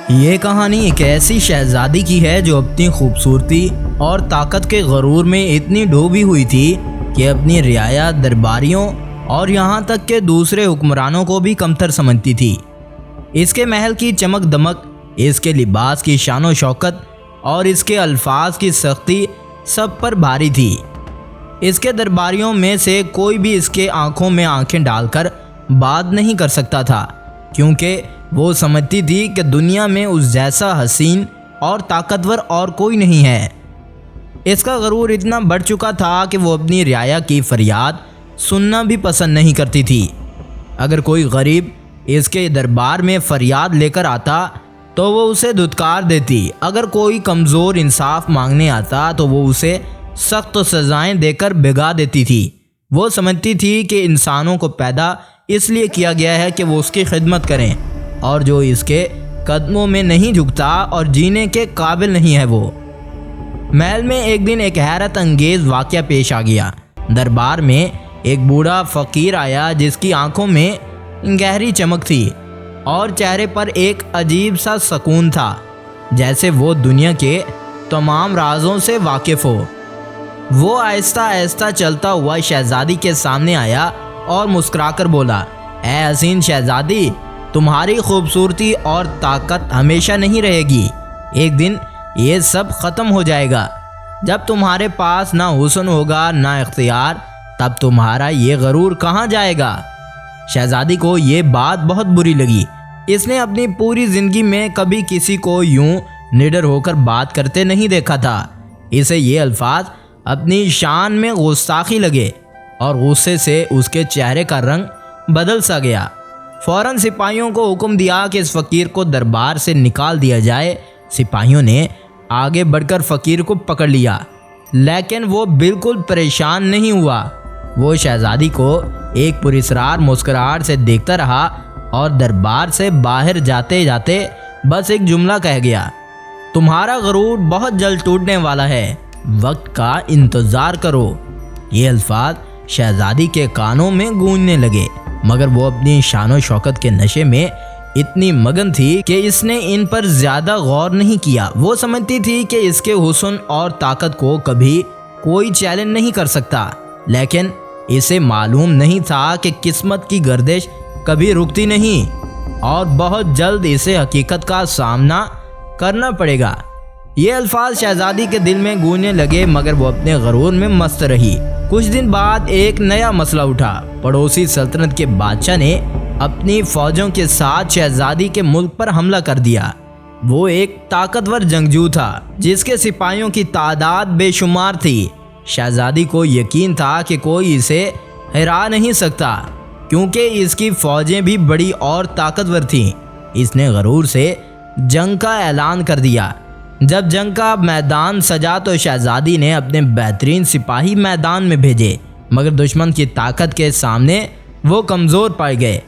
یہ کہانی ایک ایسی شہزادی کی ہے جو اپنی خوبصورتی اور طاقت کے غرور میں اتنی ڈوبی ہوئی تھی کہ اپنی رعایا، درباریوں اور یہاں تک کہ دوسرے حکمرانوں کو بھی کمتر سمجھتی تھی۔ اس کے محل کی چمک دمک، اس کے لباس کی شان و شوکت اور اس کے الفاظ کی سختی سب پر بھاری تھی۔ اس کے درباریوں میں سے کوئی بھی اس کے آنکھوں میں آنکھیں ڈال کر بات نہیں کر سکتا تھا، کیونکہ وہ سمجھتی تھی کہ دنیا میں اس جیسا حسین اور طاقتور اور کوئی نہیں ہے۔ اس کا غرور اتنا بڑھ چکا تھا کہ وہ اپنی رعایا کی فریاد سننا بھی پسند نہیں کرتی تھی۔ اگر کوئی غریب اس کے دربار میں فریاد لے کر آتا تو وہ اسے دھتکار دیتی، اگر کوئی کمزور انصاف مانگنے آتا تو وہ اسے سخت سزائیں دے کر بھگا دیتی تھی۔ وہ سمجھتی تھی کہ انسانوں کو پیدا اس لیے کیا گیا ہے کہ وہ اس کی خدمت کریں، اور جو اس کے قدموں میں نہیں جھکتا اور جینے کے قابل نہیں ہے وہ۔ محل میں ایک دن ایک حیرت انگیز واقعہ پیش آ گیا۔ دربار میں ایک بوڑھا فقیر آیا جس کی آنکھوں میں گہری چمک تھی اور چہرے پر ایک عجیب سا سکون تھا، جیسے وہ دنیا کے تمام رازوں سے واقف ہو۔ وہ آہستہ آہستہ چلتا ہوا شہزادی کے سامنے آیا اور مسکرا کر بولا، اے حسین شہزادی، تمہاری خوبصورتی اور طاقت ہمیشہ نہیں رہے گی، ایک دن یہ سب ختم ہو جائے گا۔ جب تمہارے پاس نہ حسن ہوگا نہ اختیار، تب تمہارا یہ غرور کہاں جائے گا؟ شہزادی کو یہ بات بہت بری لگی۔ اس نے اپنی پوری زندگی میں کبھی کسی کو یوں نڈر ہو کر بات کرتے نہیں دیکھا تھا۔ اسے یہ الفاظ اپنی شان میں گستاخی لگے اور غصے سے اس کے چہرے کا رنگ بدل سا گیا۔ فوراً سپاہیوں کو حکم دیا کہ اس فقیر کو دربار سے نکال دیا جائے۔ سپاہیوں نے آگے بڑھ کر فقیر کو پکڑ لیا، لیکن وہ بالکل پریشان نہیں ہوا۔ وہ شہزادی کو ایک پراسرار مسکراہٹ سے دیکھتا رہا اور دربار سے باہر جاتے جاتے بس ایک جملہ کہہ گیا، تمہارا غرور بہت جلد ٹوٹنے والا ہے، وقت کا انتظار کرو۔ یہ الفاظ شہزادی کے کانوں میں گونجنے لگے، مگر وہ اپنی شان و شوکت کے نشے میں اتنی مگن تھی کہ اس نے ان پر زیادہ غور نہیں کیا۔ وہ سمجھتی تھی کہ اس کے حسن اور طاقت کو کبھی کوئی چیلنج نہیں کر سکتا، لیکن اسے معلوم نہیں تھا کہ قسمت کی گردش کبھی رکتی نہیں اور بہت جلد اسے حقیقت کا سامنا کرنا پڑے گا۔ یہ الفاظ شہزادی کے دل میں گونجنے لگے، مگر وہ اپنے غرور میں مست رہی۔ کچھ دن بعد ایک نیا مسئلہ اٹھا۔ پڑوسی سلطنت کے بادشاہ نے اپنی فوجوں کے ساتھ شہزادی کے ملک پر حملہ کر دیا۔ وہ ایک طاقتور جنگجو تھا جس کے سپاہیوں کی تعداد بے شمار تھی۔ شہزادی کو یقین تھا کہ کوئی اسے ہرا نہیں سکتا، کیونکہ اس کی فوجیں بھی بڑی اور طاقتور تھیں۔ اس نے غرور سے جنگ کا اعلان کر دیا۔ جب جنگ کا میدان سجا تو شہزادی نے اپنے بہترین سپاہی میدان میں بھیجے، مگر دشمن کی طاقت کے سامنے وہ کمزور پائے گئے۔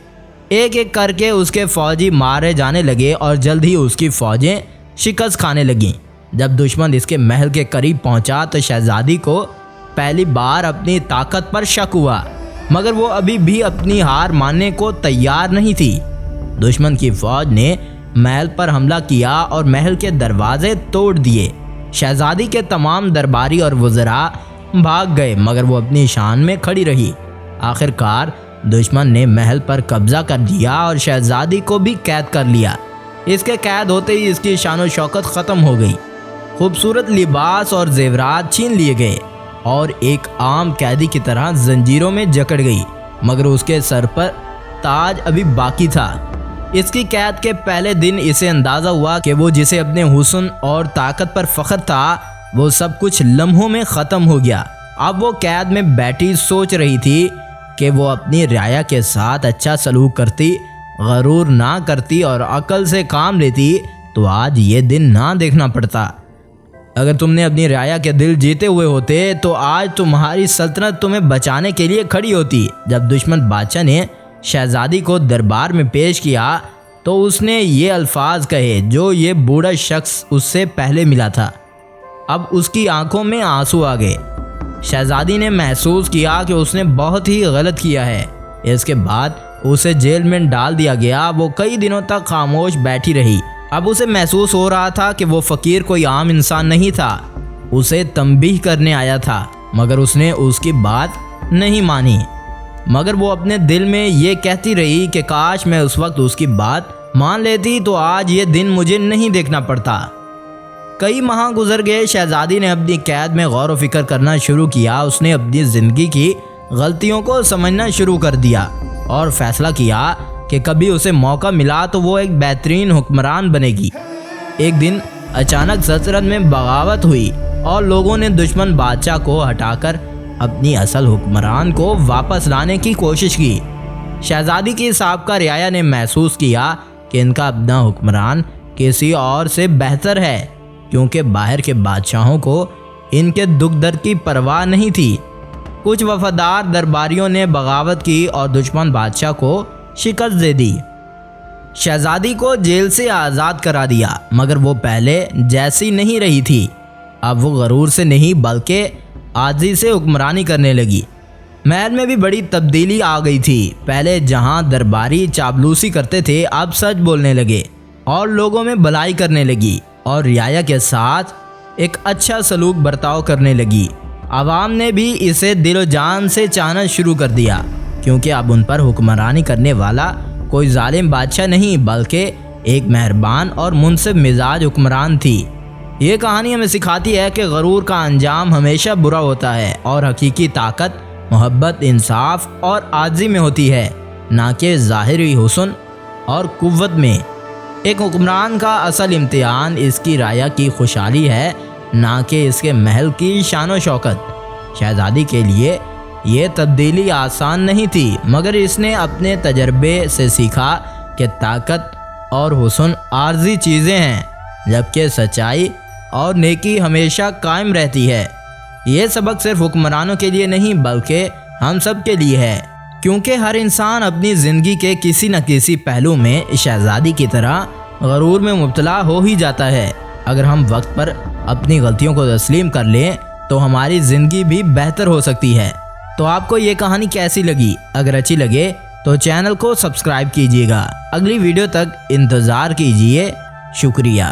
ایک ایک کر کے اس کے فوجی مارے جانے لگے اور جلد ہی اس کی فوجیں شکست کھانے لگیں۔ جب دشمن اس کے محل کے قریب پہنچا تو شہزادی کو پہلی بار اپنی طاقت پر شک ہوا، مگر وہ ابھی بھی اپنی ہار ماننے کو تیار نہیں تھی۔ دشمن کی فوج نے محل پر حملہ کیا اور محل کے دروازے توڑ دیے۔ شہزادی کے تمام درباری اور وزراء بھاگ گئے، مگر وہ اپنی شان میں کھڑی رہی۔ آخر کار دشمن نے محل پر قبضہ کر لیا اور شہزادی کو بھی قید کر لیا۔ اس کے قید ہوتے ہی اس کی شان و شوکت ختم ہو گئی۔ خوبصورت لباس اور زیورات چھین لیے گئے اور ایک عام قیدی کی طرح زنجیروں میں جکڑ گئی، مگر اس کے سر پر تاج ابھی باقی تھا۔ اس کی قید کے پہلے دن اسے اندازہ ہوا کہ وہ جسے اپنے حسن اور طاقت پر فخر تھا، وہ سب کچھ لمحوں میں ختم ہو گیا۔ اب وہ قید میں بیٹھی سوچ رہی تھی کہ وہ اپنی رعایا کے ساتھ اچھا سلوک کرتی، غرور نہ کرتی اور عقل سے کام لیتی تو آج یہ دن نہ دیکھنا پڑتا۔ اگر تم نے اپنی رعایا کے دل جیتے ہوئے ہوتے تو آج تمہاری سلطنت تمہیں بچانے کے لیے کھڑی ہوتی۔ جب دشمن بادشاہ نے شہزادی کو دربار میں پیش کیا تو اس نے یہ الفاظ کہے جو یہ بوڑھا شخص اس سے پہلے ملا تھا۔ اب اس کی آنکھوں میں آنسو آ گئے۔ شہزادی نے محسوس کیا کہ اس نے بہت ہی غلط کیا ہے۔ اس کے بعد اسے جیل میں ڈال دیا گیا۔ وہ کئی دنوں تک خاموش بیٹھی رہی اب اسے محسوس ہو رہا تھا کہ وہ فقیر کوئی عام انسان نہیں تھا، اسے تنبیہ کرنے آیا تھا، مگر اس نے اس کی بات نہیں مانی۔ مگر وہ اپنے دل میں یہ کہتی رہی کہ کاش میں اس وقت اس کی بات مان لیتی تو آج یہ دن مجھے نہیں دیکھنا پڑتا۔ کئی ماہ گزر گئے، شہزادی نے اپنی قید میں غور و فکر کرنا شروع کیا۔ اس نے اپنی زندگی کی غلطیوں کو سمجھنا شروع کر دیا اور فیصلہ کیا کہ کبھی اسے موقع ملا تو وہ ایک بہترین حکمران بنے گی۔ ایک دن اچانک سلطنت میں بغاوت ہوئی اور لوگوں نے دشمن بادشاہ کو ہٹا کر اپنی اصل حکمران کو واپس لانے کی کوشش کی۔ شہزادی کی سابقہ رعایا نے محسوس کیا کہ ان کا اپنا حکمران کسی اور سے بہتر ہے، کیونکہ باہر کے بادشاہوں کو ان کے دکھ درد کی پرواہ نہیں تھی۔ کچھ وفادار درباریوں نے بغاوت کی اور دشمن بادشاہ کو شکست دے دی۔ شہزادی کو جیل سے آزاد کرا دیا، مگر وہ پہلے جیسی نہیں رہی تھی۔ اب وہ غرور سے نہیں بلکہ عاجزی سے حکمرانی کرنے لگی۔ محل میں بھی بڑی تبدیلی آ گئی تھی۔ پہلے جہاں درباری چاپلوسی کرتے تھے، اب سچ بولنے لگے اور لوگوں میں بھلائی کرنے لگی اور رعایا کے ساتھ ایک اچھا سلوک برتاؤ کرنے لگی۔ عوام نے بھی اسے دل و جان سے چاہنا شروع کر دیا، کیونکہ اب ان پر حکمرانی کرنے والا کوئی ظالم بادشاہ نہیں بلکہ ایک مہربان اور منصف مزاج حکمران تھی۔ یہ کہانی ہمیں سکھاتی ہے کہ غرور کا انجام ہمیشہ برا ہوتا ہے اور حقیقی طاقت محبت، انصاف اور عاجزی میں ہوتی ہے، نہ کہ ظاہری حسن اور قوت میں۔ ایک حکمران کا اصل امتحان اس کی رعایا کی خوشحالی ہے، نہ کہ اس کے محل کی شان و شوکت۔ شہزادی کے لیے یہ تبدیلی آسان نہیں تھی، مگر اس نے اپنے تجربے سے سیکھا کہ طاقت اور حسن عارضی چیزیں ہیں، جبکہ سچائی اور نیکی ہمیشہ قائم رہتی ہے۔ یہ سبق صرف حکمرانوں کے لیے نہیں بلکہ ہم سب کے لیے ہے، کیونکہ ہر انسان اپنی زندگی کے کسی نہ کسی پہلو میں شہزادی کی طرح غرور میں مبتلا ہو ہی جاتا ہے۔ اگر ہم وقت پر اپنی غلطیوں کو تسلیم کر لیں تو ہماری زندگی بھی بہتر ہو سکتی ہے۔ تو آپ کو یہ کہانی کیسی لگی؟ اگر اچھی لگے تو چینل کو سبسکرائب کیجیے گا۔ اگلی ویڈیو تک انتظار کیجیے۔ شکریہ۔